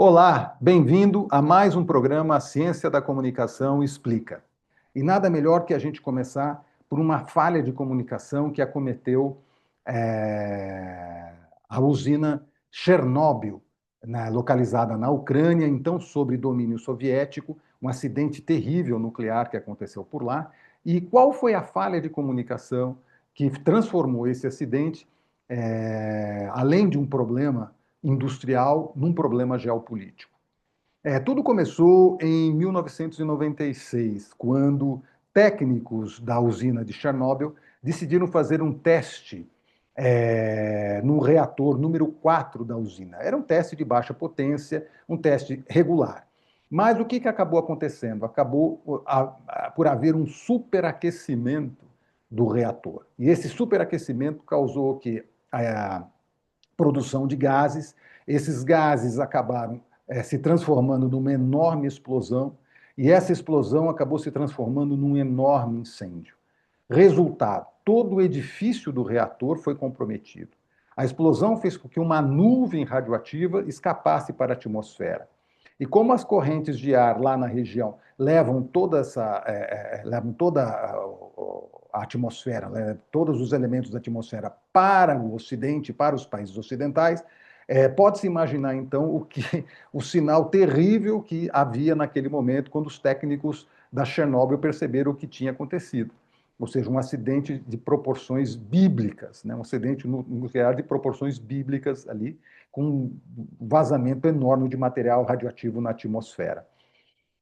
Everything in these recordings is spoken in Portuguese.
Olá, bem-vindo a mais um programa A Ciência da Comunicação Explica. E nada melhor que a gente começar por uma falha de comunicação que acometeu a usina Chernobyl, localizada na Ucrânia, então sob domínio soviético, um acidente terrível nuclear que aconteceu por lá. E qual foi a falha de comunicação que transformou esse acidente, além de um problema industrial num problema geopolítico? Tudo começou em 1996, quando técnicos da usina de Chernobyl decidiram fazer um teste no reator número 4 da usina. Era um teste de baixa potência, um teste regular. Mas o que acabou acontecendo? Acabou por haver um superaquecimento do reator. E esse superaquecimento causou que a produção de gases. Esses gases acabaram se transformando numa enorme explosão, e essa explosão acabou se transformando num enorme incêndio. Resultado: todo o edifício do reator foi comprometido. A explosão fez com que uma nuvem radioativa escapasse para a atmosfera. E como as correntes de ar lá na região levam toda a atmosfera, todos os elementos da atmosfera para o Ocidente, para os países ocidentais, pode-se imaginar, então, o sinal terrível que havia naquele momento, quando os técnicos da Chernobyl perceberam o que tinha acontecido. Ou seja, um acidente de proporções bíblicas, né? Um acidente nuclear de proporções bíblicas ali, com um vazamento enorme de material radioativo na atmosfera.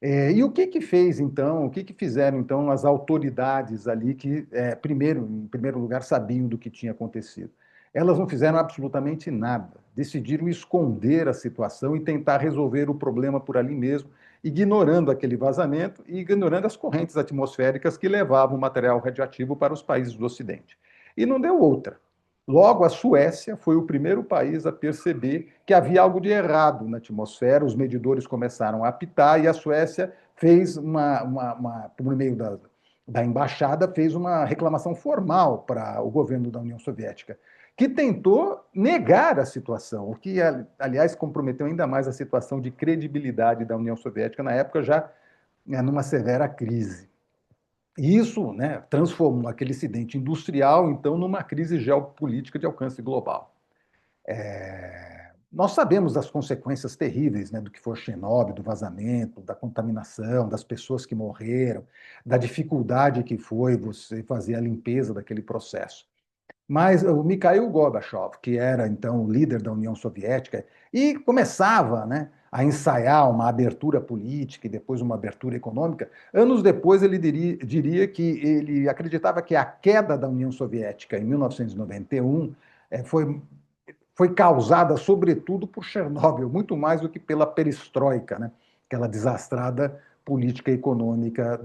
E o que fez, então, o que fizeram, então, as autoridades ali que, em primeiro lugar, sabiam do que tinha acontecido? Elas não fizeram absolutamente nada. Decidiram esconder a situação e tentar resolver o problema por ali mesmo, ignorando aquele vazamento e ignorando as correntes atmosféricas que levavam o material radioativo para os países do Ocidente. E não deu outra. Logo, a Suécia foi o primeiro país a perceber que havia algo de errado na atmosfera, os medidores começaram a apitar e a Suécia fez por meio da embaixada, fez uma reclamação formal para o governo da União Soviética, que tentou negar a situação, o que, aliás, comprometeu ainda mais a situação de credibilidade da União Soviética na época, já numa severa crise. E isso, né, transformou aquele incidente industrial, então, numa crise geopolítica de alcance global. Nós sabemos das consequências terríveis, né, do que foi Chernobyl, do vazamento, da contaminação, das pessoas que morreram, da dificuldade que foi você fazer a limpeza daquele processo. Mas o Mikhail Gorbachev, que era então o líder da União Soviética, e começava, né, a ensaiar uma abertura política e depois uma abertura econômica, anos depois ele diria que ele acreditava que a queda da União Soviética em 1991 foi causada, sobretudo, por Chernobyl, muito mais do que pela perestroika, né, aquela desastrada política econômica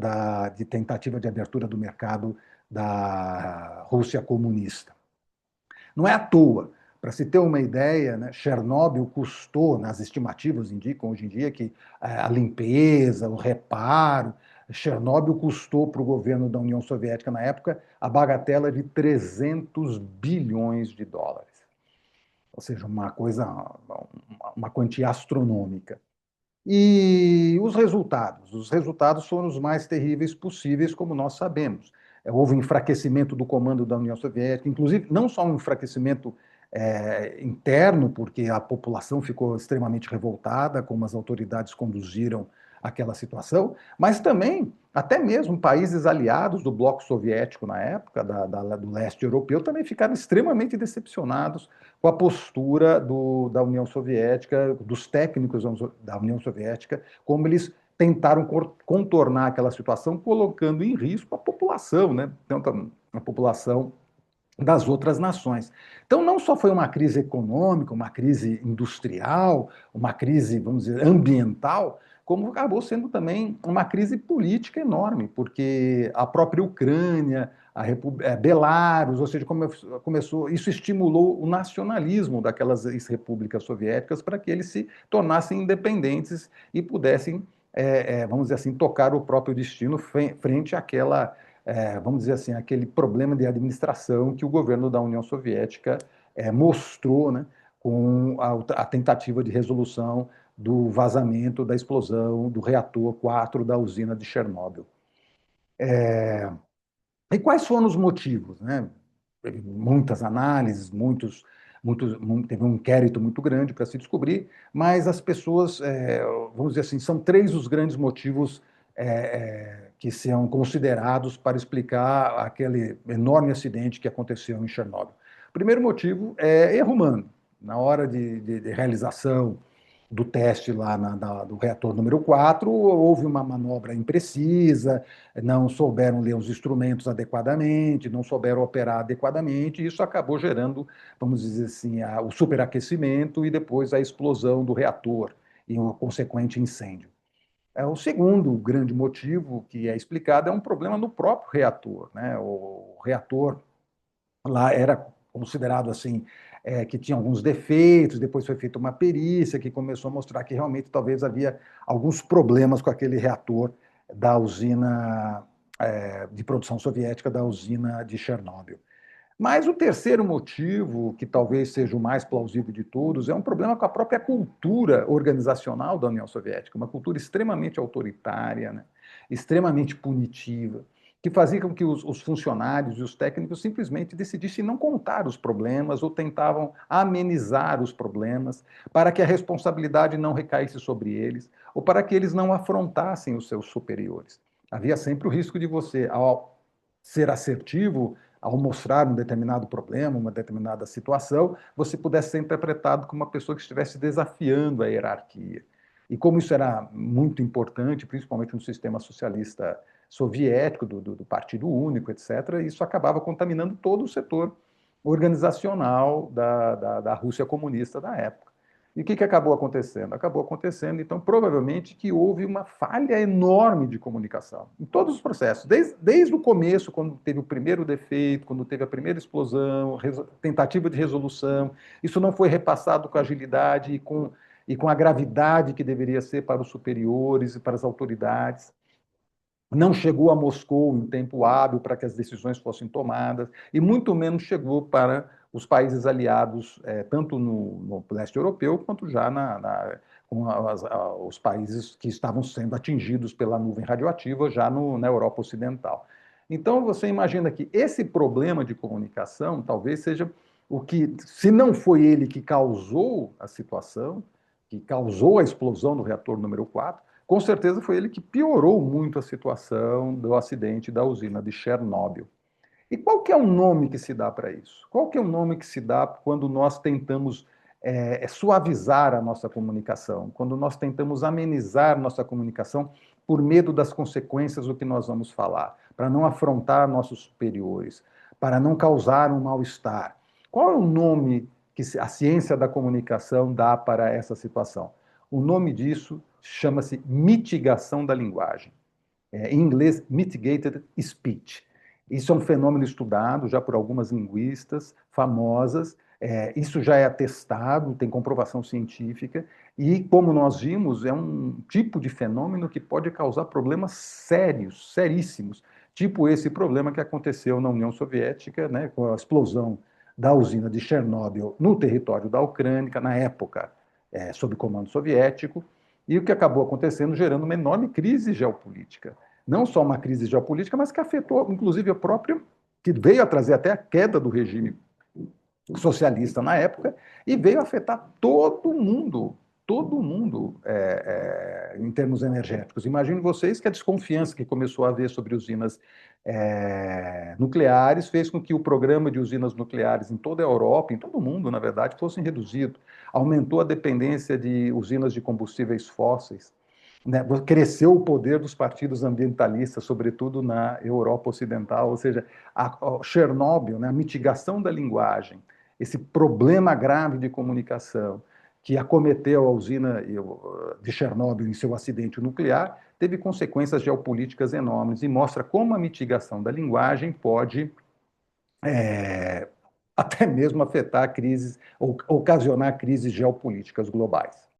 de tentativa de abertura do mercado da Rússia comunista. Não é à toa. Para se ter uma ideia, né, Chernobyl custou, nas estimativas indicam hoje em dia que a limpeza, o reparo, Chernobyl custou para o governo da União Soviética na época a bagatela de 300 bilhões de dólares. Ou seja, uma quantia astronômica. E os resultados? Os resultados foram os mais terríveis possíveis, como nós sabemos. Houve um enfraquecimento do comando da União Soviética, inclusive não só um enfraquecimento interno, porque a população ficou extremamente revoltada, como as autoridades conduziram aquela situação, mas também, até mesmo países aliados do bloco soviético na época, do leste europeu, também ficaram extremamente decepcionados com a postura da União Soviética, dos técnicos da União Soviética, como eles tentaram contornar aquela situação, colocando em risco a população, né? Tanto a população das outras nações. Então, não só foi uma crise econômica, uma crise industrial, uma crise, vamos dizer, ambiental, como acabou sendo também uma crise política enorme, porque a própria Ucrânia, Belarus, ou seja, começou, isso estimulou o nacionalismo daquelas ex-repúblicas soviéticas para que eles se tornassem independentes e pudessem, vamos dizer assim, tocar o próprio destino frente àquela vamos dizer assim, aquele problema de administração que o governo da União Soviética mostrou, né, com a tentativa de resolução do vazamento da explosão do reator 4 da usina de Chernobyl. E quais foram os motivos, né? Teve muitas análises, teve um inquérito muito grande para se descobrir, mas as pessoas, vamos dizer assim, são três os grandes motivos que são considerados para explicar aquele enorme acidente que aconteceu em Chernobyl. O primeiro motivo é erro humano. Na hora de realização do teste lá do reator número 4, houve uma manobra imprecisa, não souberam ler os instrumentos adequadamente, não souberam operar adequadamente, e isso acabou gerando, vamos dizer assim, o superaquecimento e depois a explosão do reator e um consequente incêndio. O segundo grande motivo que é explicado é um problema no próprio reator, né? O reator lá era considerado assim, que tinha alguns defeitos, depois foi feita uma perícia que começou a mostrar que realmente talvez havia alguns problemas com aquele reator da usina de produção soviética, da usina de Chernobyl. Mas o terceiro motivo, que talvez seja o mais plausível de todos, é um problema com a própria cultura organizacional da União Soviética, uma cultura extremamente autoritária, né? Extremamente punitiva, que fazia com que os funcionários e os técnicos simplesmente decidissem não contar os problemas ou tentavam amenizar os problemas para que a responsabilidade não recaísse sobre eles ou para que eles não afrontassem os seus superiores. Havia sempre o risco de você, ao ser assertivo, ao mostrar um determinado problema, uma determinada situação, você pudesse ser interpretado como uma pessoa que estivesse desafiando a hierarquia. E como isso era muito importante, principalmente no sistema socialista soviético, do Partido Único, etc., isso acabava contaminando todo o setor organizacional da Rússia comunista da época. E o que acabou acontecendo? Acabou acontecendo, então, provavelmente que houve uma falha enorme de comunicação em todos os processos, desde o começo, quando teve o primeiro defeito, quando teve a primeira explosão, tentativa de resolução, isso não foi repassado com agilidade e com a gravidade que deveria ser para os superiores e para as autoridades. Não chegou a Moscou em tempo hábil para que as decisões fossem tomadas, e muito menos chegou para os países aliados, tanto no leste europeu, quanto já com os países que estavam sendo atingidos pela nuvem radioativa já na Europa Ocidental. Então, você imagina que esse problema de comunicação talvez seja o que, se não foi ele que causou a situação, que causou a explosão do reator número 4, com certeza foi ele que piorou muito a situação do acidente da usina de Chernobyl. E qual que é o nome que se dá para isso? Qual que é o nome que se dá quando nós tentamos suavizar a nossa comunicação, quando nós tentamos amenizar nossa comunicação por medo das consequências do que nós vamos falar, para não afrontar nossos superiores, para não causar um mal-estar? Qual é o nome que a ciência da comunicação dá para essa situação? O nome disso chama-se mitigação da linguagem. Em inglês, mitigated speech. Isso é um fenômeno estudado já por algumas linguistas famosas. Isso já é atestado, tem comprovação científica, e, como nós vimos, é um tipo de fenômeno que pode causar problemas sérios, seríssimos, tipo esse problema que aconteceu na União Soviética, né, com a explosão da usina de Chernobyl no território da Ucrânia, na época, sob comando soviético, e o que acabou acontecendo, gerando uma enorme crise geopolítica. Não só uma crise geopolítica, mas que afetou, inclusive, a própria, que veio a trazer até a queda do regime socialista na época, e veio a afetar todo mundo em termos energéticos. Imaginem vocês que a desconfiança que começou a haver sobre usinas nucleares fez com que o programa de usinas nucleares em toda a Europa, em todo o mundo, na verdade, fosse reduzido. Aumentou a dependência de usinas de combustíveis fósseis, né? Cresceu o poder dos partidos ambientalistas, sobretudo na Europa Ocidental, ou seja, a Chernobyl, né, a mitigação da linguagem, esse problema grave de comunicação que acometeu a usina de Chernobyl em seu acidente nuclear, teve consequências geopolíticas enormes e mostra como a mitigação da linguagem pode até mesmo afetar crises, ou ocasionar crises geopolíticas globais.